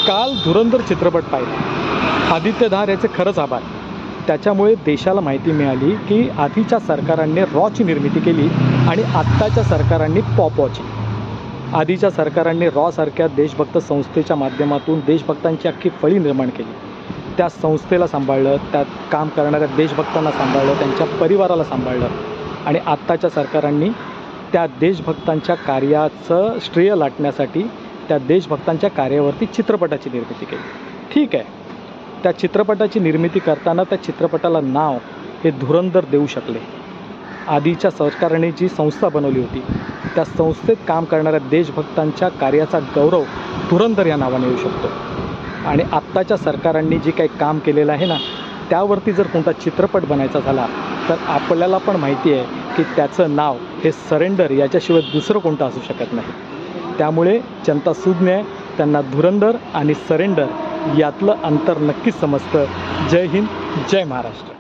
काल धुरंधर चित्रपट पाहिला। आदित्य धार याचे खरंच आभार। त्याच्यामुळे देशाला माहिती मिळाली की आधीच्या सरकारांनी रॉची निर्मिती केली आणि आत्ताच्या सरकारांनी पॉपॉची। आधीच्या सरकारांनी रॉसारख्या देशभक्त संस्थेच्या माध्यमातून देशभक्तांची अख्खी फळी निर्माण केली। त्या संस्थेला सांभाळलं, त्यात काम करणाऱ्या देशभक्तांना सांभाळलं, त्यांच्या परिवाराला सांभाळलं आणि आत्ताच्या सरकारांनी त्या देशभक्तांच्या कार्याचं श्रेय लाटण्यासाठी त्या देशभक्तांच्या कार्यावरती चित्रपटाची निर्मिती केली। ठीक आहे, त्या चित्रपटाची निर्मिती करताना त्या चित्रपटाला नाव हे धुरंधर देऊ शकले। आधीच्या सरकारने जी संस्था बनवली होती त्या संस्थेत काम करणाऱ्या देशभक्तांच्या कार्याचा गौरव धुरंधर या नावाने येऊ शकतो। आणि आत्ताच्या सरकारांनी जे काही काम केलेलं आहे ना, त्यावरती जर कोणता चित्रपट बनायचा झाला तर आपल्याला पण माहिती आहे की त्याचं नाव हे सरेंडर याच्याशिवाय दुसरं कोणतं असू शकत नाही। त्यामुळे जनता सुज्ञ आहे, त्यांना धुरंधर आणि सरेंडर यातलं अंतर नक्कीच समजतं। जय हिंद, जय महाराष्ट्र।